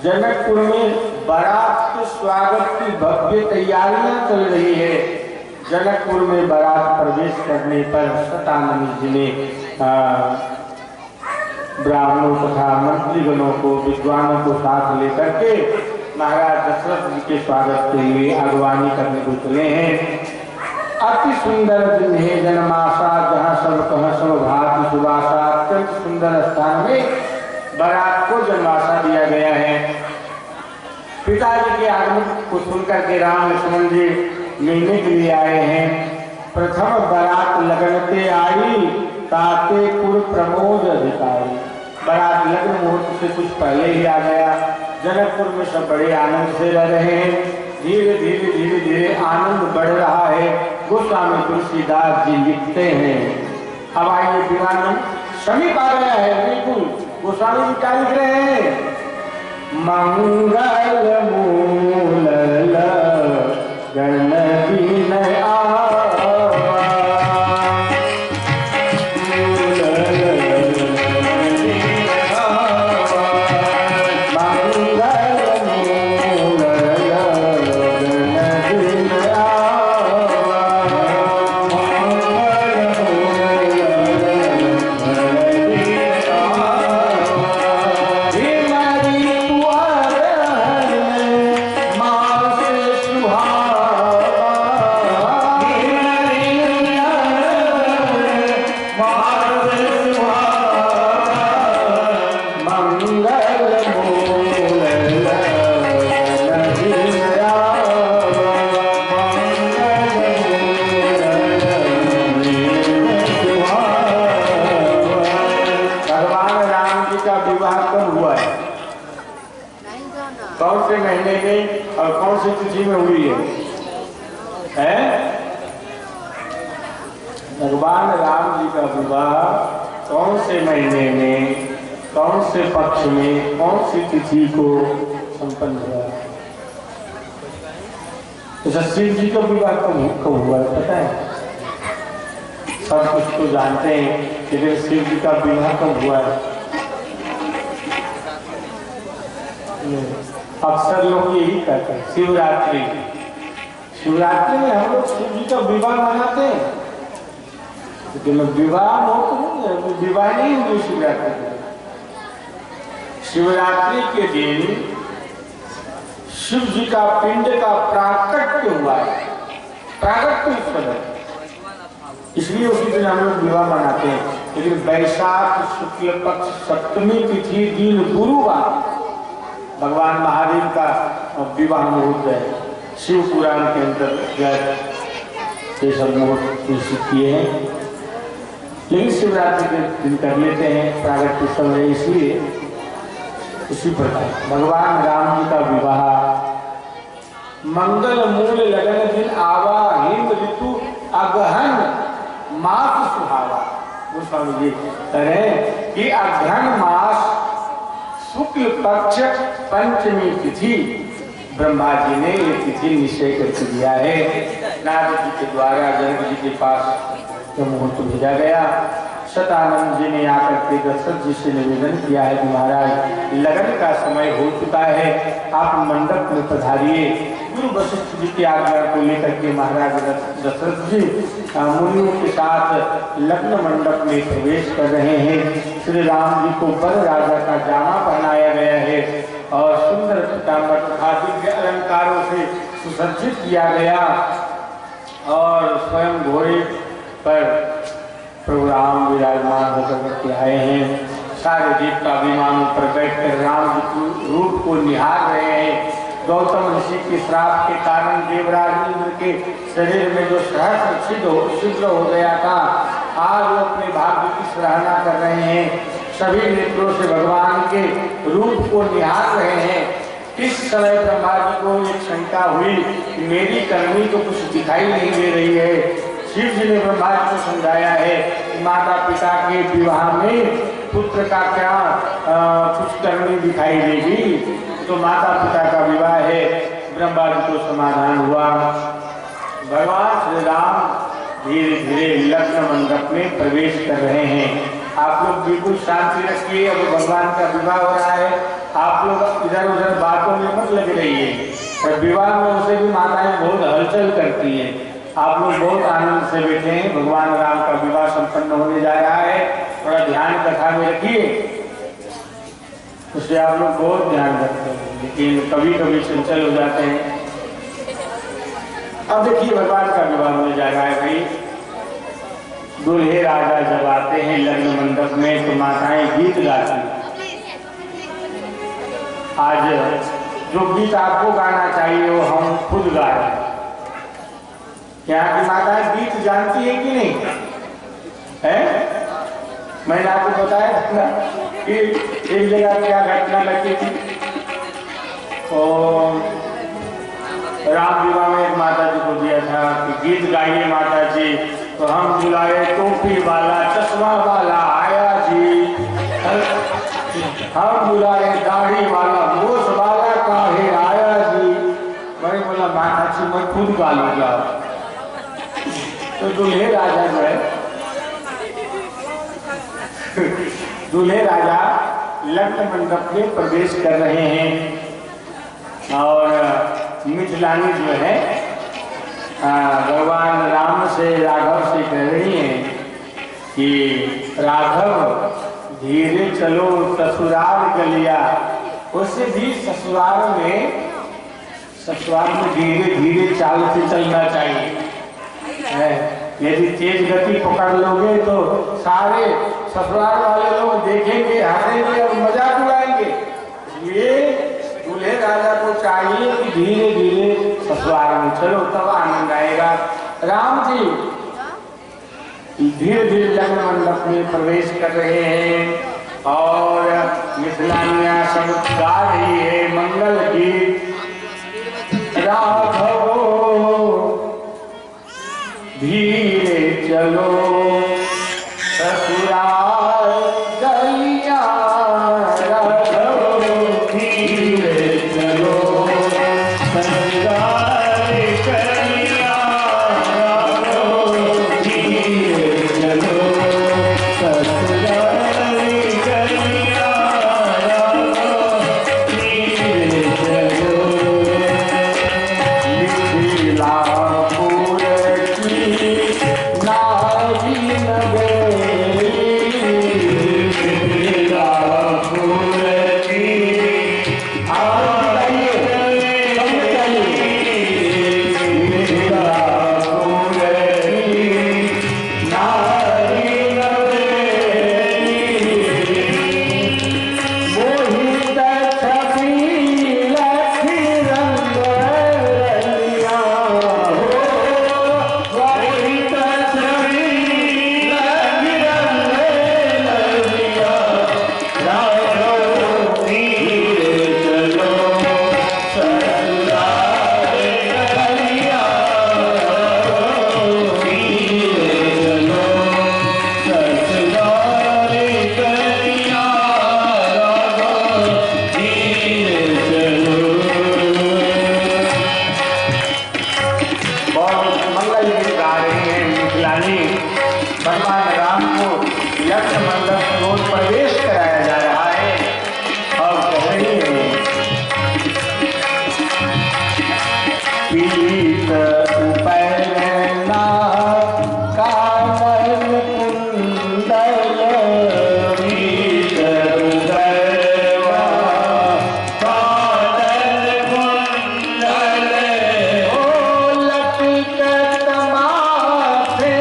Speaker 1: जनकपुर में बारात के स्वागत की भव्य तैयारियां चल रही है। जनकपुर में बारात प्रवेश करने पर सतानंद जी ने ब्राह्मणों तथा मंत्रीगणों को, विद्वानों को साथ लेकर के महाराज दशरथ जी के स्वागत के लिए अगवानी करने को चले हैं। अति सुंदर दिन है जन्माशा, जहाँ सब कह सब भांति सुभाषा। अत्यंत सुंदर स्थान में बारात को जन्माशा दिया गया है। पिताजी के आगमन को सुनकर के राम लक्ष्मण जी मिलने के लिए आए हैं। प्रथम बारात लगनते आई, ताते कुल प्रमोद अधिकारी। बारात लग्न मुहूर्त से कुछ पहले ही आ गया। जनकपुर में सब बड़े आनंद से रह रहे हैं। धीरे धीरे धीरे धीरे आनंद बढ़ रहा है। गोस्वामी तुलसीदास जी लिखते हैं, अब आइए दीवान समीप आ गया है बिल्कुल। गोस्वामी जी क्या लिख रहे हैं? मंगल मूल गणदीन तिथि में हुई है? भगवान राम जी का विवाह कौन से महीने में, कौन से पक्ष में, कौन सी तिथि को संपन्न हुआ? तो शिव जी का विवाह कब हुआ है पता है? सब कुछ तो जानते हैं, लेकिन शिव जी का विवाह कब हुआ है? अक्सर लोग यही कहते हैं शिवरात्रि। शिवरात्रि में हम लोग शिव जी का विवाह मनाते हैं, लेकिन विवाह हो तो नहीं, विवाह नहीं हुई शिवरात्रि में। शिवरात्रि के दिन शिव जी का पिंड का प्राकट्य हुआ है, प्राकट्य उत्सव है, इसलिए उसी दिन हम लोग विवाह मनाते हैं। लेकिन वैशाख शुक्ल पक्ष सप्तमी तिथि दिन गुरुवार भगवान महादेव का विवाह मुहूर्त है। शिव पुराण के अंतर्गत ये सब मुहूर्त निश्चित किए हैं, लेकिन शिवरात्रि के दिन कर लेते हैं, प्रागट उत्सव है इसलिए। इसी प्रकार भगवान राम जी का विवाह मंगल मूल लगन दिन आवा, हिंद ऋतु अगहन मास सुहावा। गोस्वामी जी कह रहे हैं कि अगहन मास शुक्ल पक्ष पंचमी तिथि ब्रह्मा जी ने ये तिथि निश्चय करके दिया है। नारद जी के द्वारा जनक जी के पास जो मुहूर्त भेजा गया, शतानंद जी ने आकर के दशरथ जी से निवेदन किया है कि महाराज लगन का समय हो चुका है, आप मंडप में पधारिए। गुरु वशिष्ठ जी की आज्ञा को लेकर के महाराज दशरथ जी मुनियों के साथ लग्न मंडप में प्रवेश कर रहे हैं। श्री राम जी को वर राजा का जामा पहनाया गया है और सुंदर पीताम्बर तथा दिव्य अलंकारों से सुसज्जित किया गया और स्वयं घोड़े पर प्रभु राम विराजमान होकर के आए हैं। सारे देवता विमानों पर बैठकर राम जी के रूप को निहार रहे हैं। गौतम ऋषि के श्राप के कारण देवराज इंद्र के शरीर में जो सहस्र छिद्र हो गया था, आज वो अपने भाग्य की सराहना कर रहे हैं। सभी नेत्रों से भगवान के रूप को निहार रहे हैं। इस समय ब्रह्मा जी को एक शंका हुई कि मेरी करनी तो कुछ दिखाई नहीं दे रही है। शिव जी ने ब्रह्मा जी को समझाया है कि माता पिता के विवाह में पुत्र का क्या कुछ करनी दिखाई देगी, तो माता पिता का विवाह है। ब्रह्मा जी को समाधान हुआ। भगवान श्री राम धीरे धीरे लग्न मंडप में प्रवेश कर रहे हैं। आप लोग बिल्कुल शांति रखिए, अब भगवान का विवाह हो रहा है, आप लोग इधर उधर बातों में मत लगे रहिए। विवाह में उसे भी माताएं बहुत हलचल करती हैं। आप लोग बहुत आनंद से बैठे हैं, भगवान राम का विवाह संपन्न होने जा रहा है, थोड़ा ध्यान कथा में रखिए, उससे आप लोग बहुत ध्यान रखते हैं, लेकिन कभी कभी चंचल हो जाते हैं। अब देखिए भगवान का विवाह होने जा रहा है भाई। दूल्हे राजा जब आते हैं लग्न मंडप में तो माताएं गीत गाती हैं। आज जो गीत आपको गाना चाहिए वो हम खुद गा रहे हैं। क्या की माताएं गीत जानती है कि नहीं है? मैंने आपको बताया था ना कि एक जगह क्या घटना लगती थी। और राम विवाह में एक माता जी को दिया था कि गीत गाइए माता जी, तो हम बुलाए टोपी वाला चश्मा वाला आया जी, हम बुलाए दाढ़ी वाला मोछ वाला काहे आया जी। मैंने बोला माता जी मैं खुद गा लूंगा। तो दूल्हे राजा जो है दूल्हे राजा लग्न मंडप में प्रवेश कर रहे हैं और मिथिलानी जो है भगवान राम से राघव से कह रही हैं कि राघव धीरे चलो ससुराल गलिया। उससे भी ससुराल में धीरे धीरे चाल से चलना चाहिए है। यदि तेज गति पकड़ लोगे तो सारे ससुराल वाले लोग देखेंगे, हंसेंगे और मजाक उड़ाएंगे। इसलिए दूल्हे राजा को चाहिए कि धीरे धीरे ससुराल में चलो तब आनंद आएगा। राम जी धीरे धीरे लग्न मंडप में प्रवेश कर रहे हैं और मिथिलानियां सब गा रही है मंगल गीत। राघव धीरे चलो ससुराल गलिया, राघव धीरे चलो ससुराल गलिया, राघव धीरे चलो ससुराल गलिया, राघव धीरे चलो। मिथिलापुर की नारी नगरी, मिथिलापुर की भगवान राम को लग्न मंडप में रोज प्रवेश कराया जा रहा है और कह रही है पीत उपैना कानन कुंडल, पीत उपैना कानन कुंडल, ओ लटकत माथे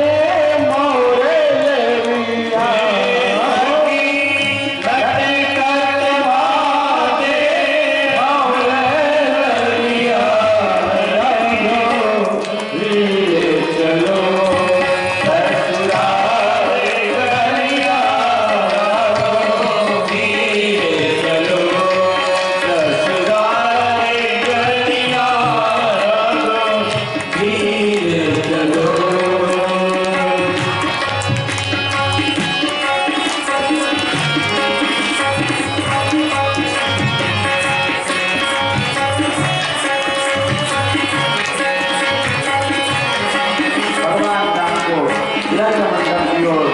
Speaker 1: की ओर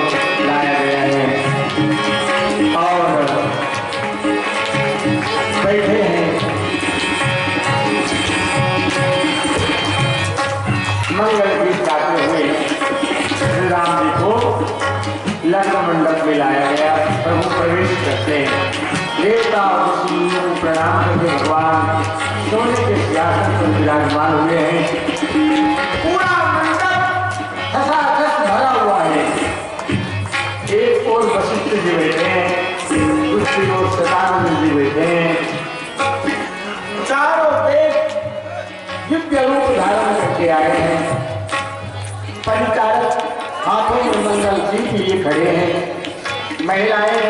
Speaker 1: लाया गया है और बैठे हैं। मंगल गीत गाते हुए श्री राम जी को लग्न मंडप में लाया गया। प्रभु प्रवेश करते हैं, देवता और ऋषियों को प्रणाम करके भगवान सोने के सिंहासन पर विराजमान हुए हैं। के आए हैं। परिचारक हाथों में मंगल गीत लिए खड़े हैं। महिलाएं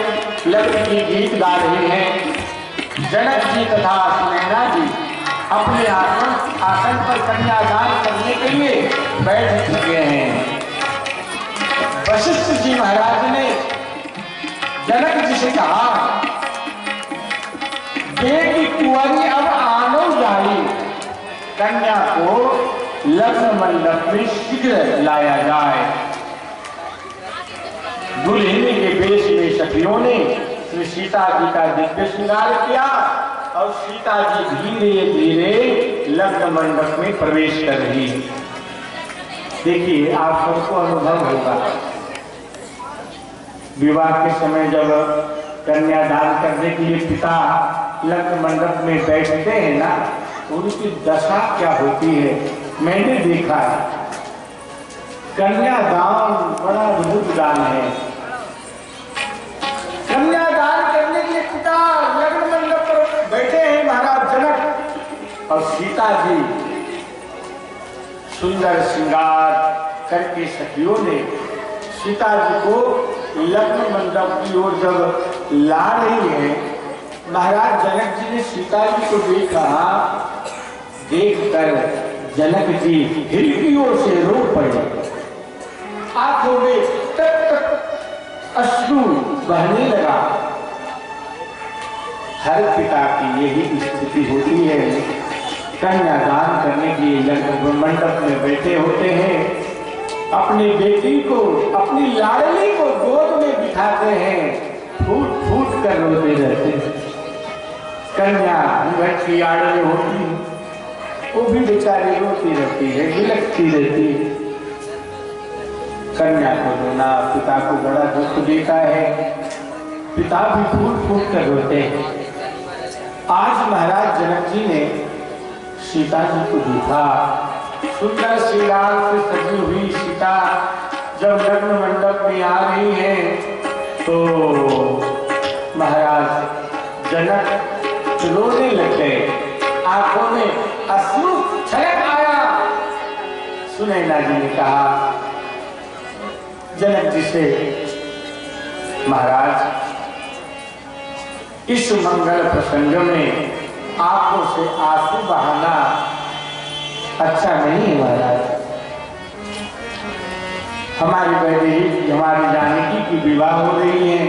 Speaker 1: लग्न की गीत गा रही हैं। जनक जी तथा सुनैना जी अपने आसन पर कन्यादान करने के लिए बैठ चुके हैं। वशिष्ठ जी महाराज ने जनक जी से कहा, बेटी कुंवारी अब आनो जाई, कन्या को लग्न मंडप में शीघ्र लाया जाए। दुल्हन के वेश में सखियों ने श्री सीता जी का दिव्य श्रृंगार किया और सीता जी धीरे धीरे लग्न मंडप में प्रवेश कर रही है। देखिए, आप सबको अनुभव होगा, विवाह के समय जब कन्यादान करने के लिए पिता लग्न मंडप में बैठते हैं ना, उनकी दशा क्या होती है मैंने देखा है। कन्यादान बड़ा अद्भुत दान है। कन्यादान करने के लिए पिता लग्न मंडप पर बैठे हैं महाराज जनक, और सीता जी सुंदर श्रृंगार करके सखियों ने सीता जी को लग्न मंडप की ओर जब ला रही है, महाराज जनक जी ने सीता जी को देखा। देखकर जनक जी हिल की ओर से रो पड़े। आंखों में टप टप अश्रु बहने लगा। हर पिता की यही स्थिति होती है। कन्यादान करने के लिए लग्न मंडप में बैठे होते हैं, अपनी बेटी को, अपनी लाडली को गोद में बिठाते हैं, फूट फूट कर रोते रहते हैं। कन्या घूंघट की आड़ में होती है, वो भी बेचारी रोती रहती है, बिलखती रहती है। कन्या को रोना पिता को बड़ा दुख देता है, पिता भी फूट फूट कर रोते हैं। आज महाराज जनक जी ने सीता जी को देखा। सुंदर श्रृंगार से सजी हुई सीता जब लग्न मंडप में आ रही है तो महाराज जनक रोने लग गए। आंखों में अश्रु छलक आया। सुनैना जी ने कहा जनक जी से, महाराज इस मंगल प्रसंग में आंखों से आंसू बहाना अच्छा नहीं है महाराज। हमारी बेटी हमारी जानकी की विवाह हो रही है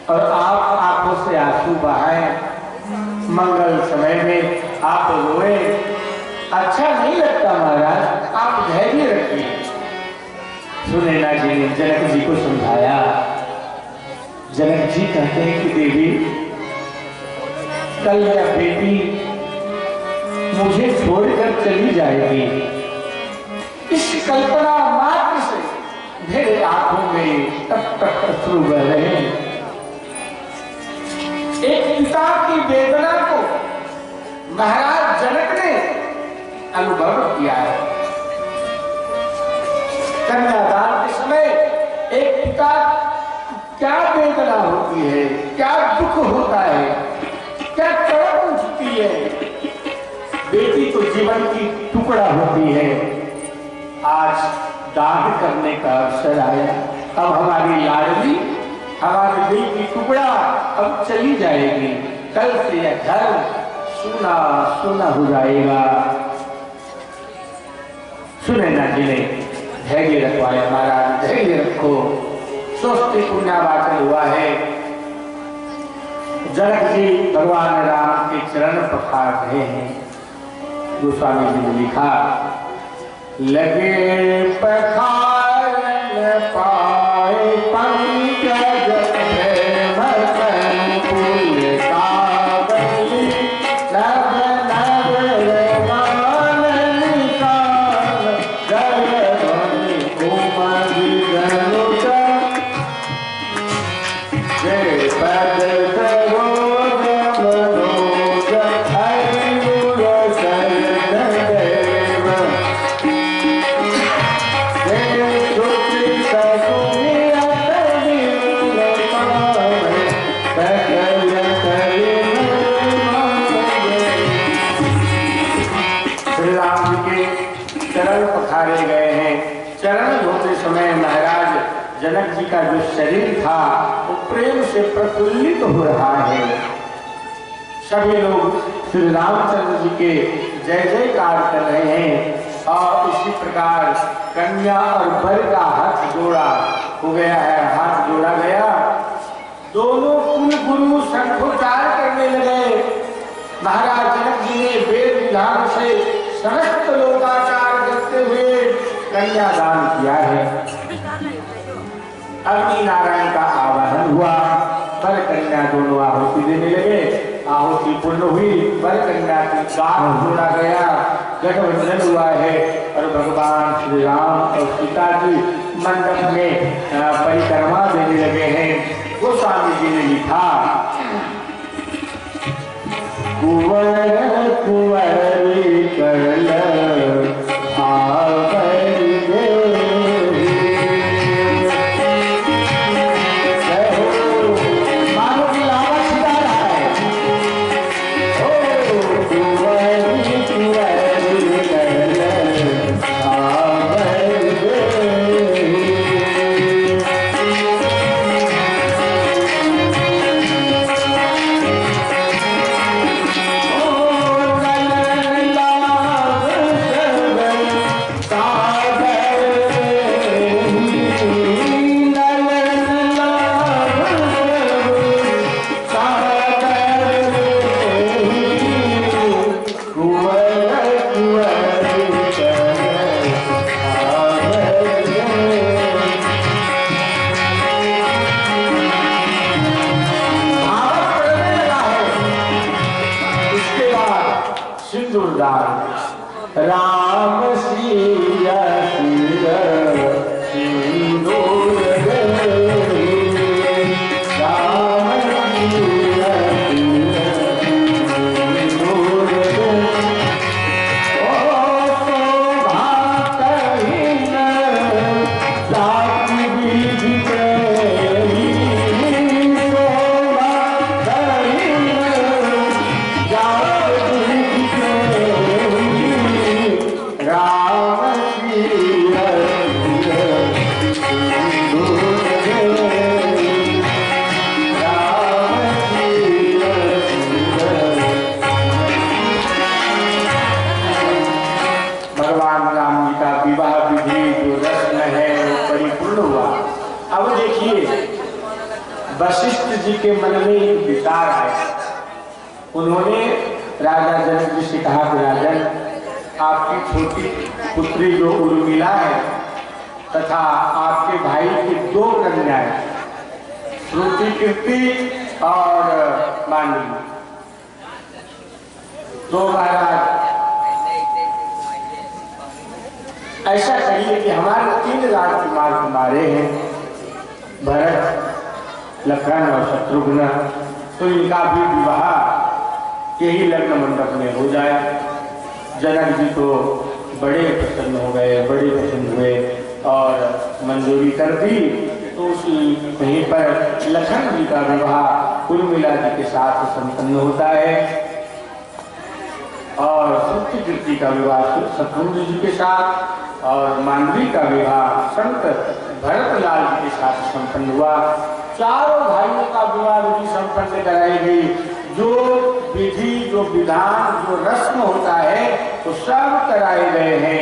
Speaker 1: और आप आंखों से आंसू बहाएं, मंगल समय में आप रोए, अच्छा नहीं लगता महाराज। आप धैर्य रखिए। सुनैना जी ने जनक जी को समझाया। जनक जी कहते हैं कि देवी, कल यह बेटी मुझे छोड़कर चली जाएगी, इस कल्पना मात्र से मेरे आंखों में टप टप अश्रु बह रहे हैं। एक पिता की वेदना को महाराज जनक ने अनुभव किया है। कन्यादान के समय एक पिता क्या वेदना होती है, क्या दुख होता है, क्या तड़प उठती है। बेटी तो जीवन की टुकड़ा होती है। आज दान करने का अवसर आया। अब हमारी लाडली, हमारे दिल की टुकड़ा अब चली जाएगी। कल से यह घर सुना सुना हो जाएगा। सुनैना जी ने धैर्य रखवाया। महाराज धैर्य रखो, स्वस्थ पुण्यावाचन हुआ है। जनक जी भगवान राम के चरण पखार रहे हैं। गोस्वामी जी ने लिखा, लगे पखारन पाए पंकज प्रेम संकुल काबली, नभ नभ रमान निकाल, जय ध्वनि कुमरि धनुष, जय पद सरोज मनोज, हरिगुण शरण देव, जय चरण धोते समय महाराज जनक जी का जो शरीर था वो प्रेम से प्रफुल्लित हो रहा है। सभी लोग श्री रामचंद्र जी के जय जयकार कर रहे हैं और इसी प्रकार कन्या और वर का हाथ जोड़ा हो गया है, हाथ जोड़ा गया। दोनों कुल गुरु शंखोच्चार करने लगे। महाराज जनक जी ने वेद विधान से समस्त लोकाचार करते हुए कन्यादान किया है। अग्नि नारायण का आवाहन हुआ, वर कन्या दोनों आहुति देने लगे। आहुति पूर्ण हुई, वर कन्या की गांठ जोड़ा गया, गठबंधन हुआ है और भगवान श्री राम और सीता जी मंडप में परिक्रमा देने लगे हैं। गोस्वामी जी ने लिखा, कुंवर कुंवरी करल राम सिया वशिष्ठ जी के मन में एक विचार आया। उन्होंने राजा जनक जी से कहा कि राजन, आपकी छोटी पुत्री जो उर्मिला है तथा आपके भाई की दो कन्याएं श्रुति कीर्ति और मांडवी, तो महाराज ऐसा कहिए कि हमारे 3 राजकुमार कुमारे हैं, भरत, लखन और शत्रुघ्न, तो इनका भी विवाह यही लग्न मंडप में हो जाए। जनक जी तो बड़े प्रसन्न हो गए, बड़े प्रसन्न हुए और मंजूरी कर दी। तो उसी वहीं पर लखन जी का विवाह उर्मिला जी के साथ संपन्न होता है और श्रुति कीर्ति का विवाह शत्रुघ्न जी के साथ और मांडवी का विवाह संत भरतलाल जी के साथ संपन्न हुआ। चारों भाइयों का विवाह विधि संपन्न कराई गई। जो विधि, जो विधान, जो रस्म होता है वो सब कराए गए हैं।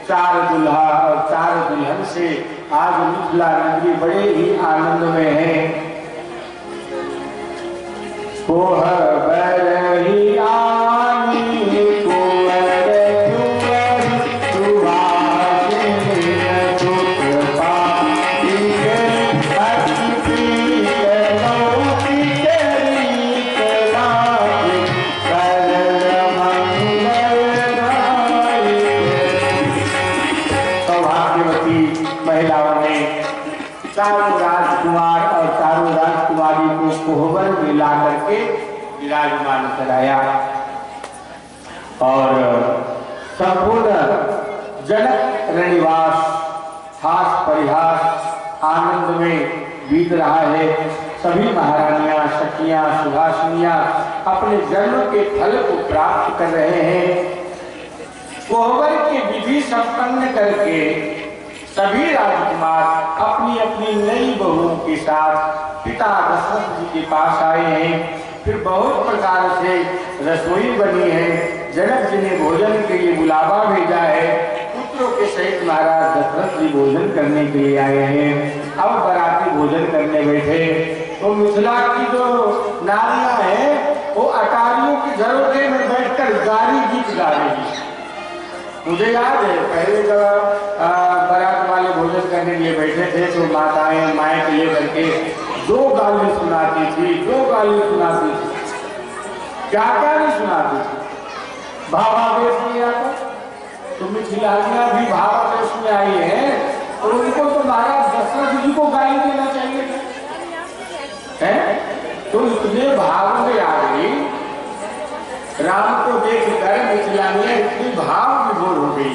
Speaker 1: 4 दुल्हा और 4 दुल्हन से आज मिथिला नगरी बड़े ही आनंद में है। कोहबर आनी चारों राजकुमार और चारों राजकुमारी को कोहबर में ला करके विराजमान कराया और संपूर्ण जनक रनिवास हास परिहास आनंद में बीत रहा है। सभी महारानियां, सखियां, सुहासिनियां अपने जन्म के फल को प्राप्त कर रहे हैं। कोहबर की विधि संपन्न करके सभी राजकुमार अपनी अपनी नई बहुओं के साथ पिता दशरथ जी के पास आए हैं। फिर बहुत प्रकार से रसोई बनी है। जनक जी ने भोजन के लिए बुलावा भेजा है। पुत्रों के सहित महाराज दशरथ जी भोजन करने के लिए आए हैं। अब बराती भोजन करने बैठे तो मिथिला की जो नारियां हैं वो अटारियों की झरोखे में बैठकर गारी गीत गा रही। मुझे याद है पहले जब बारात वाले भोजन करने के लिए बैठे थे तो माताएं माइक लेकर के दो गाली सुनाती थी, दो गाली सुनाती थी, क्या क्या नहीं सुनाती थी। भावावेश में आता तो मिथिलानियां भी भावावेश में आई है और उनको तो महाराज दशरथ जी को गाली देना चाहिए है। तो इतने भाव में आ गई, राम को देखकर मिथिलानियां इतनी भाव विभोर हो गई।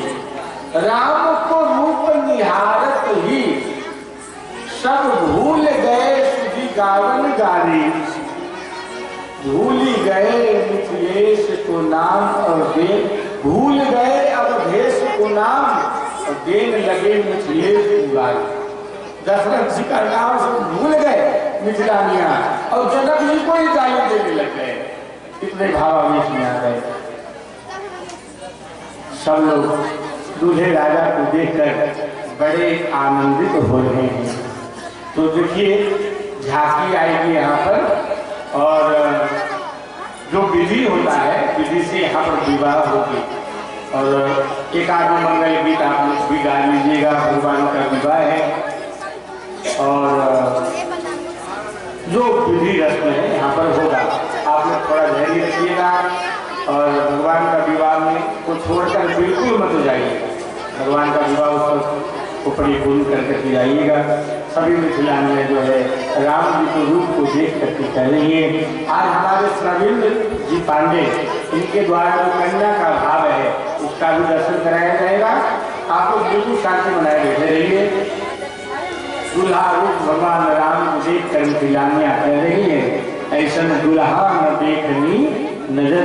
Speaker 1: राम को रूप निहारत ही सब भूल गए सुधी गावन गारी। भूल गए मिथिलेश को नाम और देन, भूल गए अवधेश को नाम और देन लगे मिथिलेश को गारी। दशरथ जी का नाम सब भूल गए मिथिलानियां और जनक जी को ही गाली देने लग गए। इतने भावावेश में आ गए। सब लोग दूल्हे राजा को देखकर बड़े आनंदित हो रहे हैं। तो देखिए झांकी आएगी यहाँ पर और जो विधि होता है विधि से यहाँ पर विवाह होगी और एक आदमी मंगल गीत आप लोग भी गा लीजिएगा। भगवान का विवाह है और जो विधि रस्म है यहाँ पर होगा। आप लोग थोड़ा धैर्य रखिएगा और भगवान का विवाह में को छोड़कर बिल्कुल मत जाइएगा। भगवान का विवाह उत्सव को परिपूर्ण करके जाइएगा। सभी मिथिलानियां जो है राम जी के रूप को देख करके कह रही है। आज हमारे रविंद्र जी पांडे इनके द्वारा जो कन्या का भाव है उसका भी दर्शन कराया जाएगा। आप लोग बिल्कुल शांति बनाए बैठे रहिए। दूल्हा रूप भगवान राम को देख कर मिथिलानियां कह रही है, ऐसा दूल्हा न देखनी नजर